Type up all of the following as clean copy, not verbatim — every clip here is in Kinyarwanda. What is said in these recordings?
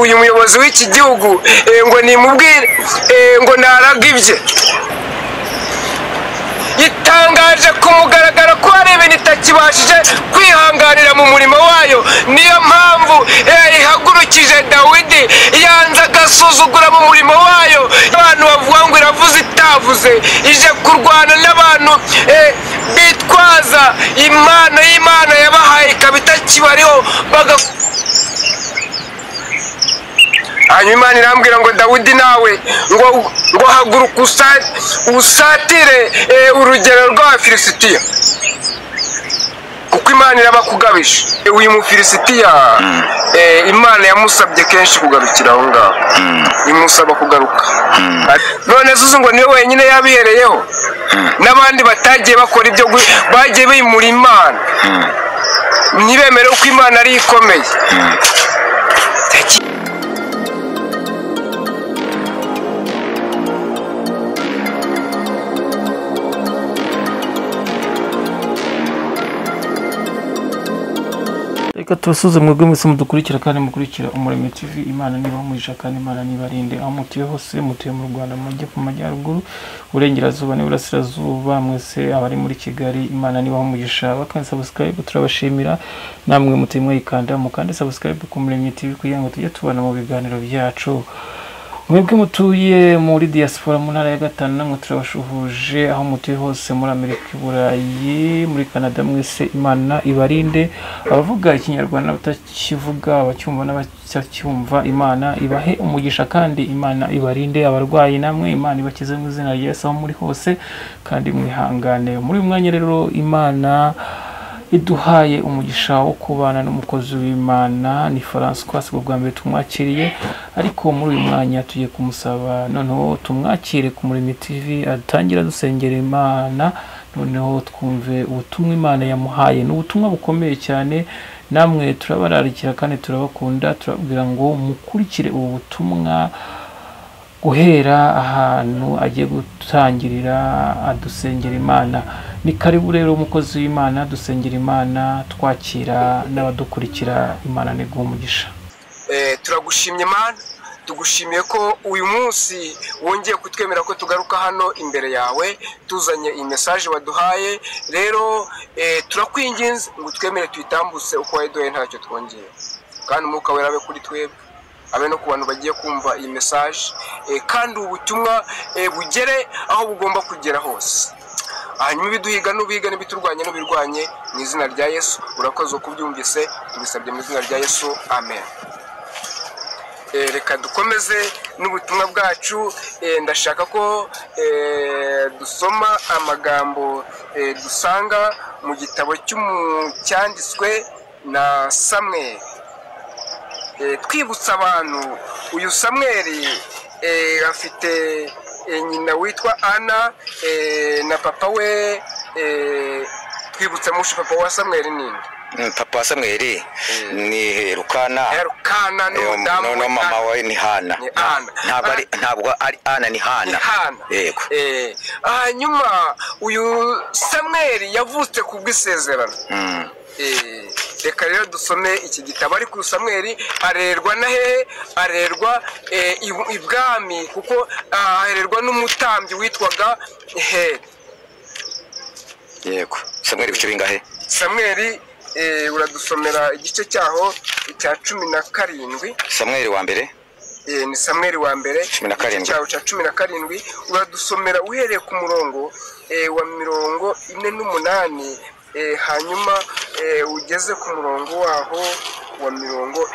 uyu muyobozi w'iki gihugu ngo nimubwire ngo naraga ibye. Itangaje ku mugaragaro ko hari ibintu itakibashije kwihanganira mu murimo wayo, niyo mpamvu ihagurukije Dawidi yanze agasuzugura mu murimo wayo. Abantu bavuga ngo iravuze itavuze, ije kurwana n'abantu bitwaza impano y'Imana yabahaye ikaba itakibariho hanyuma Imana irambwira ngo Dawidi nawe ngo haguruka usatire urugero rw'Abafilisitiya, kuko Imana irabakugabije. Uyu Mufilisitiya Imana yamusabye kenshi kugarukira aho ngaho, imusaba kugaruka. None zuzu ngo niwe wenyine yabihereyeho, n'abandi batagiye bakora ibyo bagiye bimura Imana, ntibemere uko Imana ari ikomeye. Reka tubasuze mwebwe mwese mudukurikira kandi mukurikira Umuremyi TV. Imana niba umugisha kandi Imana nibarinde aho mutuye hose, mutuye mu Rwanda mu majyepfo, mu majyaruguru, uburengerazuba n'iburasirazuba, mwese abari muri Kigali Imana niba umugisha. Bakandi subscribe turabashimira, namwe mutuye mwikanda mukande subscribe ku Umuremyi TV kugira ngo tujye tubana mu biganiro byacu. Mwebwe mutuye muri diaspora mu ntara ya Gatanu, namwe turabashuhuje aho mutuye hose, muri Amerika, i Burayi, muri Canada, mwese Imana ibarinde. Abavuga ikinyarwanda batakivuga, abacyumva n'abatacyumva, Imana ibahe umugisha kandi Imana ibarinde. Abarwayi namwe Imana ibakize mu izina rya Yesu aho muri hose kandi mwihangane. Muri mwanya rero Imana iduhaye umugisha wo kubana n'umukozi w'Imana ni François bwa mbere tumwakiriye, ariko muri uyu mwanya tugiye kumusaba noneho tumwakire ku Umuremyi TV atangira dusengera Imana, noneho twumve ubutumwa Imana yamuhaye. Ni ubutumwa bukomeye cyane, namwe turabararikira kandi turabakunda, turabwira ngo mukurikire ubu butumwa guhera ahantu agiye gutangirira adusengera Imana. Ni karibu rero umukozi w'Imana, dusengera Imana, twakira n'abadukurikira. Imana ni umugisha. Turagushimye Imana, tugushimiye ko uyu munsi wongeye kutwemera ko tugaruka hano imbere yawe tuzanye iyi message waduhaye. Rero turakwinginze ngo twemere tuyitambutse uko waduhaye, ntacyo twongeye, kandi umwuka wera abe kuri twebwe, abe no ku bantu bagiye kumva iyi message, kandi ubutumwa bugere aho bugomba kugera hose. Hanyuma ibiduhiga n'ubiga n'ibiturwanya n'ubirwanye mu izina rya Yesu. Urakoze kubyumvise, tubisabye mu izina rya Yesu, amen. Reka dukomeze n'ubutumwa bwacu. Ndashaka ko dusoma amagambo dusanga mu gitabo cyanditswe na Samweli. Twibutsa abantu uyu Samweli afite nyina witwa Ana na papa we. Twibutse mushi papa wa Samweli ninde? Papa wa Samweli ni Rukana. Rukana no mama we ni Hana. Ntabwo ari Ana, ni Hana. Yego. Hanyuma uyu Samweli yavutse ku bw'isezerano. Reka rero dusome iki gitabo. Ariko Samweli arerwa na hehe? Arerwa ibwami, kuko arerwa n'umutambyi witwaga Heli. Yego. Samweli bice bingahe? Samweli uradusomera igice cyaho cya 17. Samweli wa mbere? Ni Samweli wa mbere 17 cyaho cya 17. Uradusomera uhereye ku murongo wa 48, hanyuma ugeze ku murongo waho wa 54.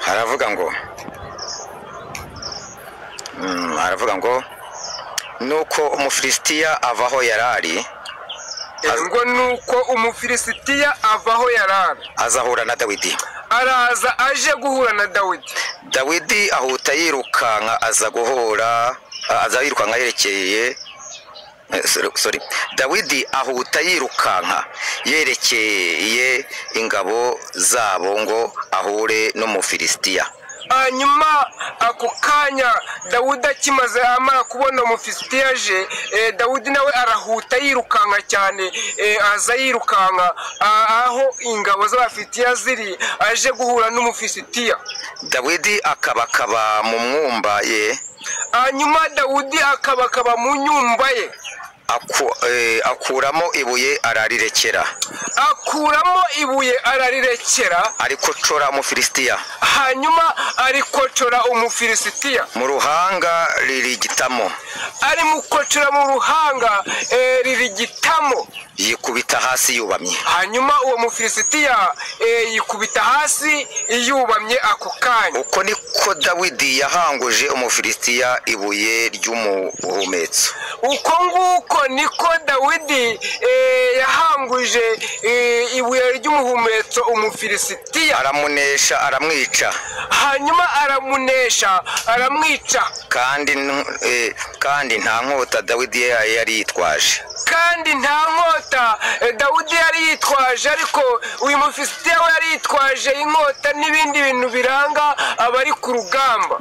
Haravuga ngo nuko Umufilisitiya avaho yarari, ngo nuko Umufilisitiya avaho yarari azahura na Dawidi. Araza aje guhura na Dawidi. Dawidi ahuta yirukanka aza yirukanka yerekeye Dawidi ahuta yirukanka yerekeye ingabo zabo ngo ahure n'Umufilisitiya. hanyuma ako kanya Dawudi akimaze amara kubona umufilisitiya aje, Dawudi nawe arahuta yirukanka cyane, aza yirukanka aho ingabo z'abafilisitiya ziri, aje guhura n'umufilisitiya. Dawidi akabakaba mu mwumba ye, hanyuma Dawudi akabakaba mu nyumba ye, akuramo ibuye ararirekera, arikocora umufilisitiya, hanyuma arikocora umufilisitiya mu ruhanga ririgitamo, arimukocora mu ruhanga ririgitamo, yikubita hasi yubamye. hanyuma uwo mufilisitiya yikubita hasi yubamye ako kanya. Uko niko Dawidi yahanguje umufilisitiya ibuye ry'umuhumetso. Uko nguko niko Dawidi yahanguje ibuye ry'umuhumetso umufilisitiya, aramunesha aramwica, hanyuma aramwica, kandi nta nkota Dawidi yari yitwaje, Dawudi yari yitwaje, ariko uyu mufilisitiya we yari yitwaje inkota n'ibindi bintu biranga abari ku rugamba.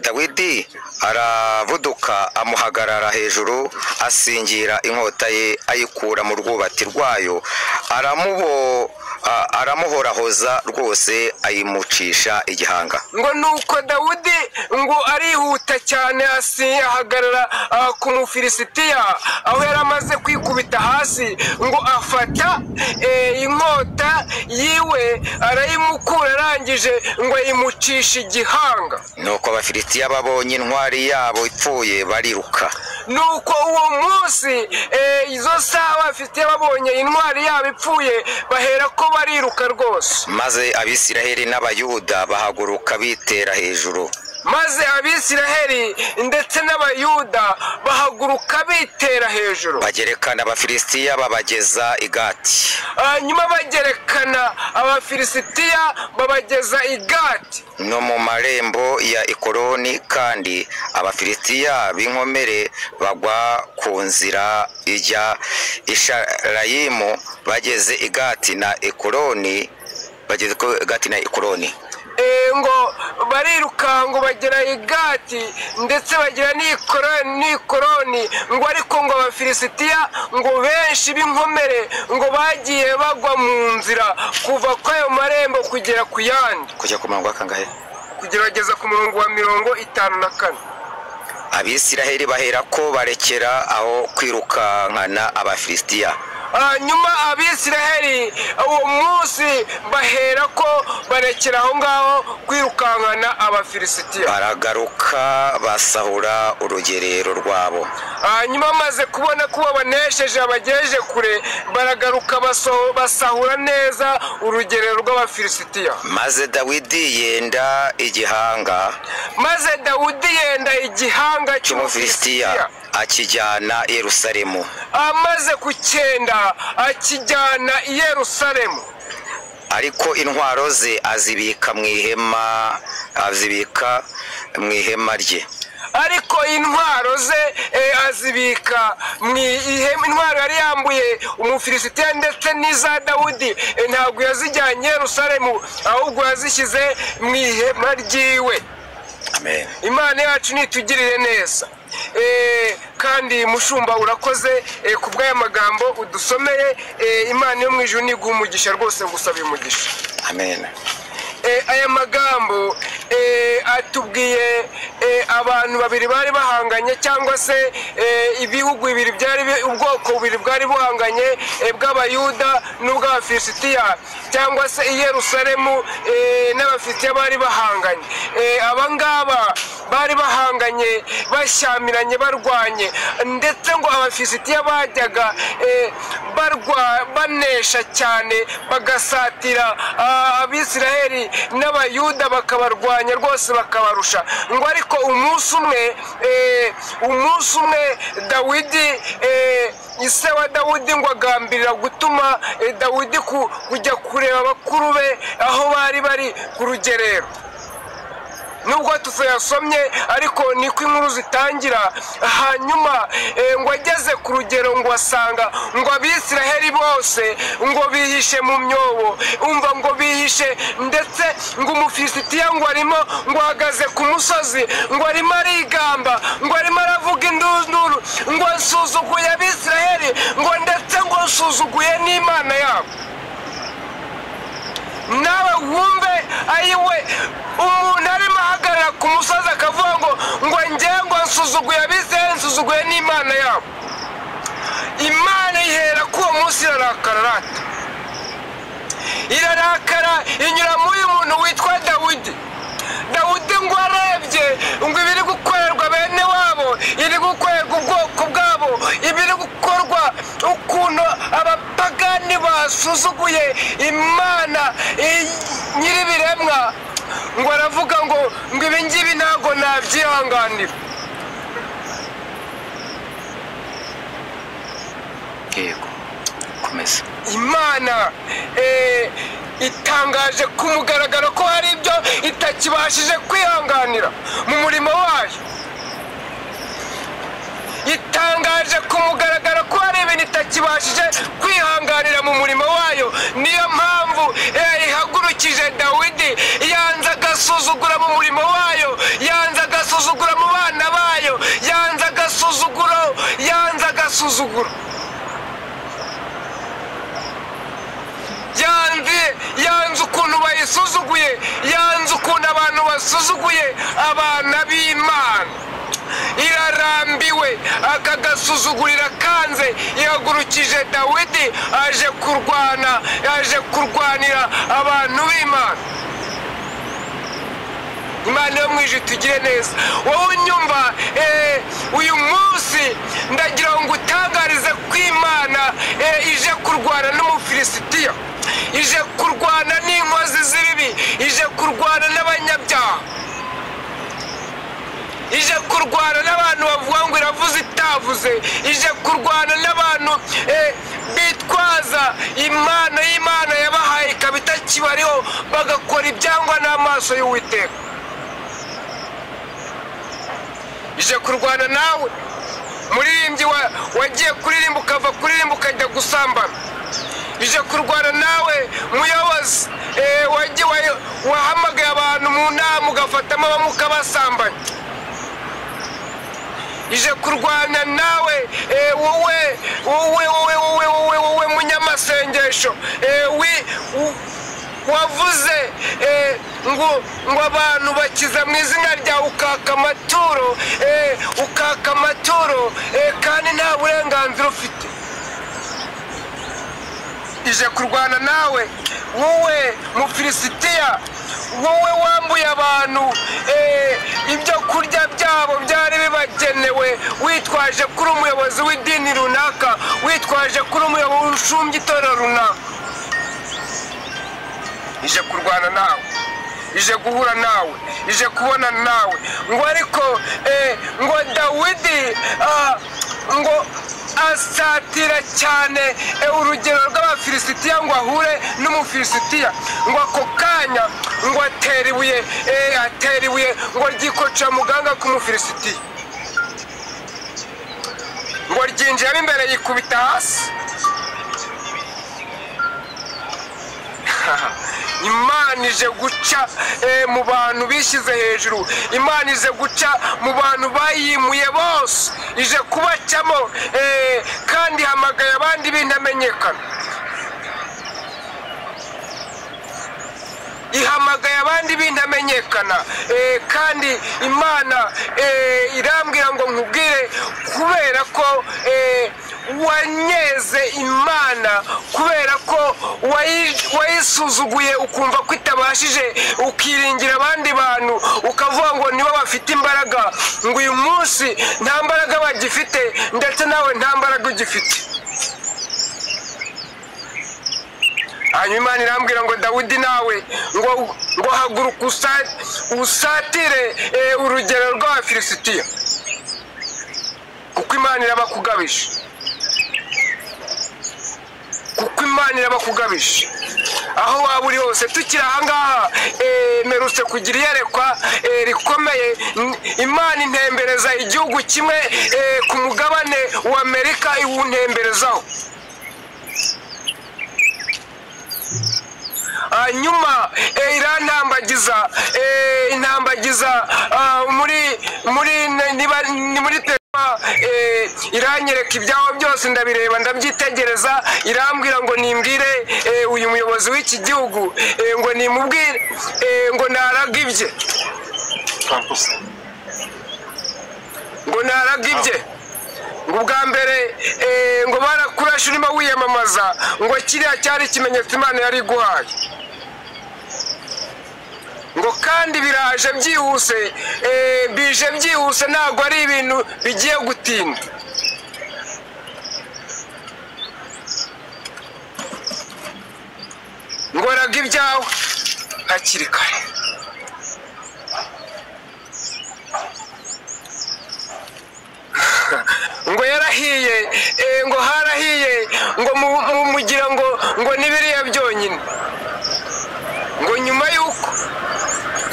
Dawidi aravuduka amuhagarara hejuru, asingira inkota ye ayikura mu rwubati rwayo, aramuhorahoza rwose ayimucisha igihanga. Ngo nuko Dawudi ngo arihuta cyane ahagarara ku mufilisitiya aho yari amaze kwikubita hasi, ngo afata inkota yiwe arayimukura, arangije ngo ayimucisha igihanga. Nuko abafilisitiya babonye intwari yabo ipfuye bariruka. Nuko uwo munsi izo saha abafilisitiya babonye intwari yabo ipfuye bahera ko bariruka rwose. Maze Abisiraheli n'Abayuda bahaguruka bitera hejuru, ndetse n'Abayuda bahaguruka bitera hejuru, bagerekana Abafilisitiya babageza i Gati. hanyuma bagerekana Abafilisitiya babageza i Gati no mu marembo ya Ekoroni, kandi Abafilisitiya b'inkomere bagwa ku nzira ijya Isharayimu, bageze i Gati na Ekoroni, ngo bariruka ngo bagera i Gati ndetse bagera n'Ikoroni, ngo ariko ngo Abafilisitiya ngo benshi b'inkomere ngo bagiye bagwa mu nzira kuva kw'ayo marembo kugera ku yandi, kujya ku murongo kangahe, kugerageza ku murongo wa 54. Abisiraheli bahera ko barekera aho kwirukankana Abafilisitiya. hanyuma Abisiraheli uwo munsi bahera ko barekera aho ngaho kwirukankana Abafilisitiya, baragaruka basahura urugerero rwabo. hanyuma maze kubona ko banesheje abagejeje kure, baragaruka basahura neza urugerero rw'Abafilisitiya. Maze Dawidi yenda igihanga cy'Umufilisitiya akijyana i Yerusalemu. Amaze kucyenda akijyana i Yerusalemu, ariko intwaro ze azibika mu ihema rye. ariko intwaro ze azibika mu ihema. Intwaro yari yambuye umufilisitiya ndetse n'iza Dawudi ntabwo yazijyanye Yerusalemu, ahubwo yazishyize mu ihema ryiwe. Amen. Imana yacu nitugirire neza. Kandi mushumba urakoze kubw'aya magambo udusomeye. Imana yo mu ijuru niguha umugisha rwose, ngusaba umugisha. Amen. Aya magambo atubwiye abantu babiri bari bahanganye, cyangwa se ibihugu bibiri ubwoko bubiri bwari buhanganye, bw'Abayuda n'ubw'Abafilisitiya, cyangwa se i Yerusalemu n'Abafilisitiya bari bahanganye. Abangaba bari bahanganye bashyamiranye barwanye, ndetse ngo Abafilisitiya bajyaga banesha cyane bagasatira Abisiraheli n'Abayuda bakabarwanya rwose bakabarusha. Ngo ariko umunsi umwe Dawidi, ise wa Dawudi, ngo agambirira gutuma Dawidi kujya kureba bakuru be aho bari ku rugerero. nubwo tuyasomye ariko niko inkuru zitangira. Hanyuma ngo ageze ku rugero ngo asanga ngo Abisiraheli bose ngo bihishe mu myobo, umva ngo bihishe, ndetse ngo Umufilisitiya ngo arimo ngo ahagaze ku musozi ngo arimo arigamba ngo arimo aravuga induru ngo nsuzuguye Abisiraheli ngo ndetse ngo nsuzuguye n'Imana yabo. Nawe wumve ayiwe umuntu arimo ahagarara ku musozi akavuga ngo njye ngo nsuzuguye Abisiraheli nsuzuguye n'Imana yabo. Imana ihera ko uwo munsi irarakara, irarakara inyura muri uyu muntu witwa Dawidi. Dawidi ngo arebye ngo ibiri gukorerwa bene wabo, iri gukorerwa ubwoko bwabo, ibiri gukorwa ukuntu abapagani basuzuguye Imana nyir'ibiremwa, ngo aravuga ngo ibi ngibi ntabwo nabyihanganira. Yego, komeza. Imana itangaje ku mugaragaro ko hari ibyo itakibashije kwihanganira mu murimo wayo. Itangaje ku mugaragaro ko hari ibintu itakibashije kwihanganira mu murimo wayo. Niyo mpamvu ihagurukije Dawidi, yanze agasuzugura mu murimo wayo, yanze agasuzugura mu bana bayo, yanze agasuzuguro. Yanze ukuntu bayisuzuguye, yanze ukuntu abantu basuzuguye abana b'Imana. Irarambiwe, aka gasuzugurira kanze, ihagurukije Dawidi aje kurwanira abantu b'Imana. Imana yo mu ijuru tugire neza. Wowe unyumva uyu munsi ndagira ngo utangarize ko Imana ije kurwana n'Umufilisitiya, ije kurwana n'inkozi z'ibibi, ije kurwana n'abanyabyaha, ije kurwana n'abantu bavuga ngo iravuze itavuze, ije kurwana n'abantu bitwaza Imana y'Imana yabahaye ikaba itakibariho, bagakora ibyangwa n'amaso y'Uwiteka. Ije kurwana nawe muririmbyi wagiye kuririmba ukava kuririmba ukajya gusambana. Ije kurwana nawe muyobozi wahamagaye abantu mu nama ugafatamo bamwe ukabasambanya. Ije kurwana nawe wowe munyamasengesho wavuze ngo abantu bakiza mu izina ryawe ukaka amaturo kandi nta burenganzira ufite. Ije kurwana nawe wowe Mufilisitiya, wowe wambuye abantu ibyo kurya byabo byari bibagenewe, witwaje kuri umuyobozi w'idini runaka, witwaje kuri umuyobozi ushumbye itorero runaka. Ije kurwana nawe, ije guhura nawe, ije kubonana nawe. Ngo ariko ngo Dawidi ngo asatira cyane urugero rw'Abafilisitiya ngo ahure n'Umufilisitiya, ngo ako kanya ngo atera ibuye ngo ryikoca muganga k'Umufilisitiya, ngo ryinjiramo imbere yikubita hasi. Imana ije guca mu bantu bishyize hejuru, Imana ije guca mu bantu bayimuye bose, ije kubacamo kandi hamagaye abandi b'intamenyekana. Ihamagaye abandi b'intamenyekana kandi Imana irambwira ngo nkubwire, kubera ko wanyeze Imana, kubera ko wayisuzuguye ukumva ko itabashije, ukiringira abandi bantu ukavuga ngo nibo bafite imbaraga, ngo uyu munsi nta mbaraga bagifite, ndetse nawe nta mbaraga ugifite. hanyuma Imana irambwira ngo Dawidi nawe ngo haguruka usatire urugero rw'Abafilisitiya, kuko Imana irabakugabije, kuko Imana irabakugabije. aho waba uri hose tukiri ahangaha merutse kugira iyerekwa rikomeye. Imana intembereza igihugu kimwe ku mugabane wa Amerika, iwuntemberezaho. Hanyuma irantambagiza muri iranyereka ibyaho byose, ndabireba ndabyitegereza, irambwira ngo nimbwire uyu muyobozi w'iki gihugu ngo nimubwire ngo naraga ibye, ngo naraga ibye, ngo ubwa mbere ngo barakurasha urimo wiyamamaza, ngo kiriya cyari ikimenyetso Imana yari iguhaye, ngo kandi biraje byihuse, bije byihuse, ntabwo ari ibintu bigiye gutinda. ngo raga ibyawe hakiri kare. ngo yarahiye, ngo harahiye, ngo mugira ngo nibiriya byonyine, ngo nyuma yuko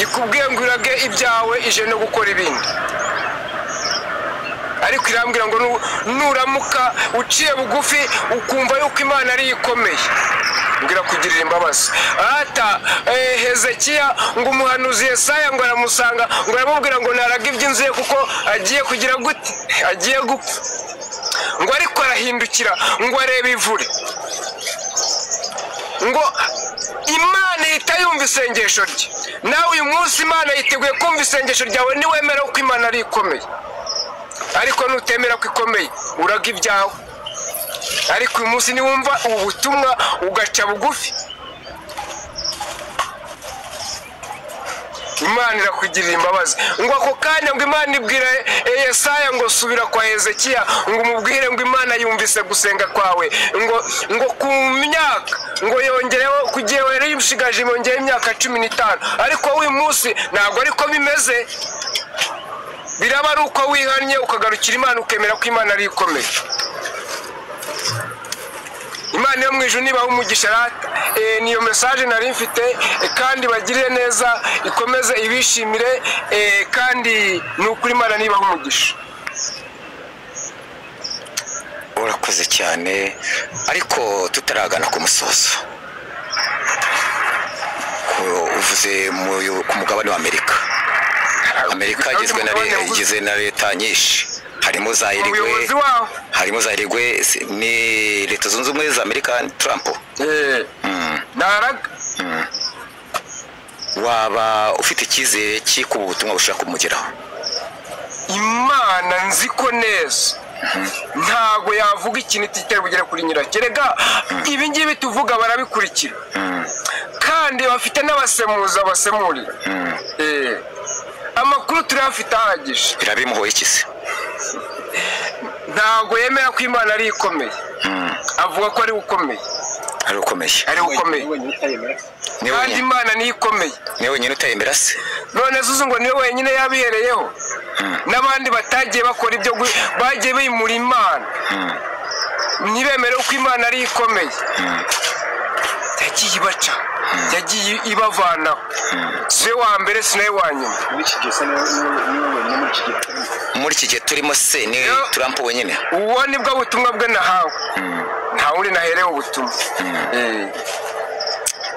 ikubwiye ngo urage ibyawe ije no gukora ibindi. Ariko irambwira ngo nuramuka uciye bugufi ukumva yuko Imana ari ikomeye, ngira kugirira imbabazi. Ata Hezekiya ngo umuhanuzi Yesaya ngo aramusanga, ngo aramubwira ngo naraga iby'inzu ye kuko agiye kugira gute, agiye gupfa. Ngo ariko arahindukira ngo arebe ivure, ngo Imana ihita yumva isengesho rye. Nawe uyu munsi Imana yiteguye kumva isengesho ryawe niwemera ko Imana ari ikomeye. Ariko nutemera ko ikomeye uraga ibyawe. Ariko uyu munsi niwumva ubu butumwa ugaca bugufi, Imana irakugirira imbabazi. Ngo ako kanya ngo Imana ibwira Yesaya ngo subira kwa Hezekiya ngo umubwire ngo Imana yumvise gusenga kwawe, ngo ku myaka ngo yongereho kugiye wera yibishigaje yongeye imyaka 15. Ariko uyu munsi ntabwo ariko bimeze, biraba ari uko wihannye ukagarukira Imana ukemera ko Imana ari ikomeye. Imana yo mu ijuru nibaho umugisha rata. Niyo message nari mfite, kandi bagirire neza, ikomeze ibishimire, kandi nukuri Imana nibaho umugisha. urakoze cyane. Ariko tutaragana ku musozo, uvuze ku mugabane wa Amerika. Amerika igizwe na leta nyinshi, harimo za Irigwe, ni Leta Zunze Ubumwe za Amerika, Trump. Naraga. Waba ufite icyizere cy'uko ubu butumwa bushaka kumugeraho? Imana nzi ko neza ntago yavuga ikintu kitari bugere kuri nyiracyo. Rega ibi ngibi tuvuga barabikurikira, kandi bafite n'abasemuza basemurira. Amakuru turafite ahagije. Birabimuhoye iki se? Ntago yemera ko Imana ari ikomeye, avuga ko ari ukomeye. Ari ukomeye. Kandi Imana ni ikomeye. Niwe wenyine utayemera se? None zuzu ngo niwe wenyine yabihereyeho, n'abandi batagiye bakora ibyo bagiye bimura Imana, ntibemere ko Imana ari ikomeye. Yagiye ibaca, yagiye ibavanaho. Si wa mbere si nawe wa nyuma. Muri iki gihe turimo se ni Trump wenyine? Uwo nibwo butumwa bwe nahawe, nta wundi naherewe ubutumwa.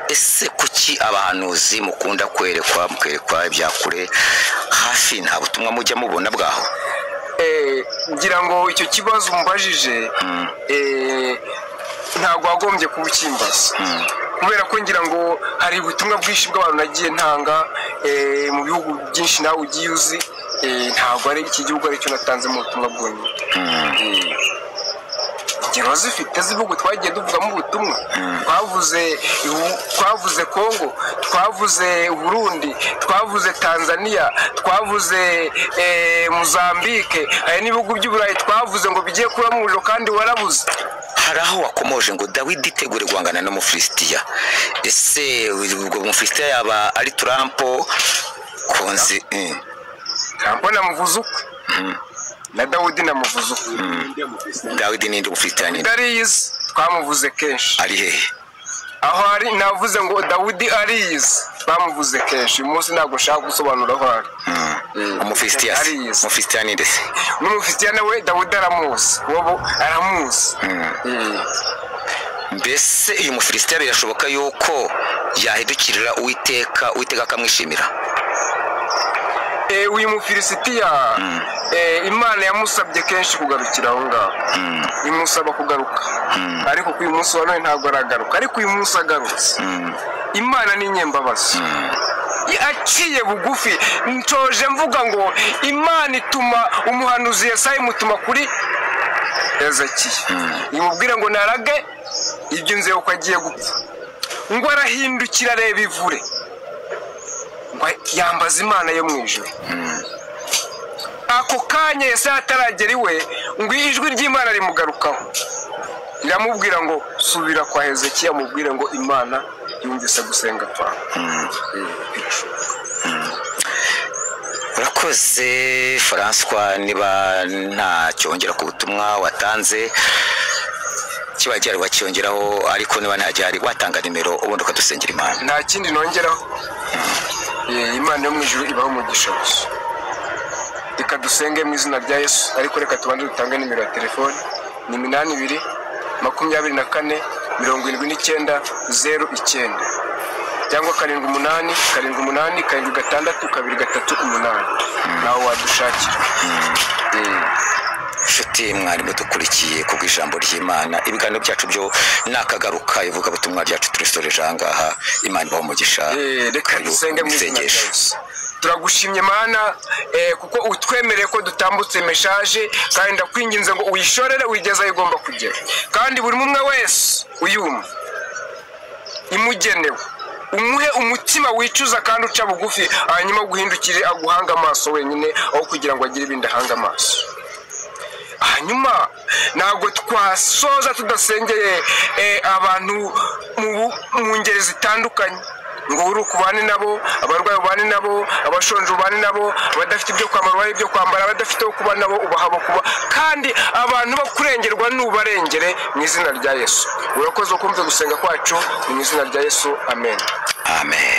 Ese kuki abahanuzi mukunda mukerekwa ibya kure, hafi nta butumwa mujya mubona bwaho? Ngira ngo icyo kibazo umbajije ntabwo wagombye kubukimbaza, kubera ko ngira ngo hari ubutumwa bwinshi bw'abantu nagiye ntanga mu bihugu byinshi nawe ugiye uzi. Ntabwo ari iki gihugu aricyo natanze mu butumwa bwonyine. Ingero zifite z'ibihugu twagiye duvugamo ubutumwa. Twavuze Kongo, twavuze Burundi, twavuze Tanzania, twavuze Mozambique, hari n'ibihugu by'Uburayi twavuze ngo bigiye kuba mu muriro kandi warabuze. Hari aho wakomoje ngo Dawidi itegure guhangana n'Umufilisitiya. Ese ubwo Umufilisitiya yaba ari Trump? Konzi Trump namuvuze uko, na Dawidi namuvuze uko. Dawidi ninde Umufilisitiya ninde? Darius twamuvuze kenshi. Ari hehe? aho ari navuze ngo Dawudi ariyizi bamuvuze kenshi uyu munsi ntabwo nshaka gusobanura aho ari. Umufisitiya ni ndetse n'umufisitiya nawe Dawudi aramuzi wowe aramuzi. mbese uyu mufilisitiya birashoboka yuko yahindukirira Uwiteka akamwishimira? Uyu mufilisitiya Imana yamusabye kenshi kugarukira aho ngaho, imusaba kugaruka, ariko uyu munsi wa none ntabwo aragaruka, ariko uyu munsi agarutse. Imana ni inyembabazi, aciye bugufi. Ncoje mvuga ngo Imana ituma umuhanuzi Yesaya imutuma kuri Hezekiya imubwira ngo narage ibyo nzeye uko agiye gupfa, ngo arahindukira areba ivure, ngo yambaza Imana yo mu ijuru. Ako kanya Yesaya ataragera iwe ngo ijwi ry'Imana rimugarukaho, iramubwira ngo subira kwa Hezekiya mubwire ngo Imana yumvise gusenga kwawe. Urakoze François, niba nta cyongera ku butumwa watanze kibajyari wacyongeraho, ariko niba ntajyari watanga nimero ubundi ukadusengera Imana. Nta kindi nongeraho. Imana yo mu ijuru ibaho umugisha gusa. Reka dusenge mu izina rya Yesu, ariko reka tubanze dutange nimero ya telefone. Ni 82 24 79 09 cyangwa 78 78 76 238 nawe wadushakira. Nshuti mwari mudukurikiye ku bw'ijambo ry'Imana, ibiganiro byacu byo nakagaruka ivuga butumwa ryacu turisoreje ahangaha. Imana ibaho umugisha. Reka dusenge mu izina rya Yesu. Turagushimye Mana kuko utwemereye ko dutambutse message, kandi ndakwinginze ngo uyishorere uyigeza igomba kugera, kandi buri umwe wese uyumva imugenewe, umuhe umutima wicuza kandi uca bugufi, hanyuma guhindukire aguhanga amaso wenyine aho kugira ngo agire ibindi ahanga amaso. Hanyuma ntabwo twasoza tudasengeye abantu mu ngeri zitandukanye, ngo uri kubane nabo, abarwayi ubane nabo, abashonje ubane nabo, abadafite ibyo kwambara ubahe ibyo kwambara, abadafite aho kuba nabo ubahabo kuba, kandi abantu bo kurengerwa n'ubarengere mu izina rya Yesu. Urakoze kumva gusenga kwacu mu izina rya Yesu. Amen. Amen.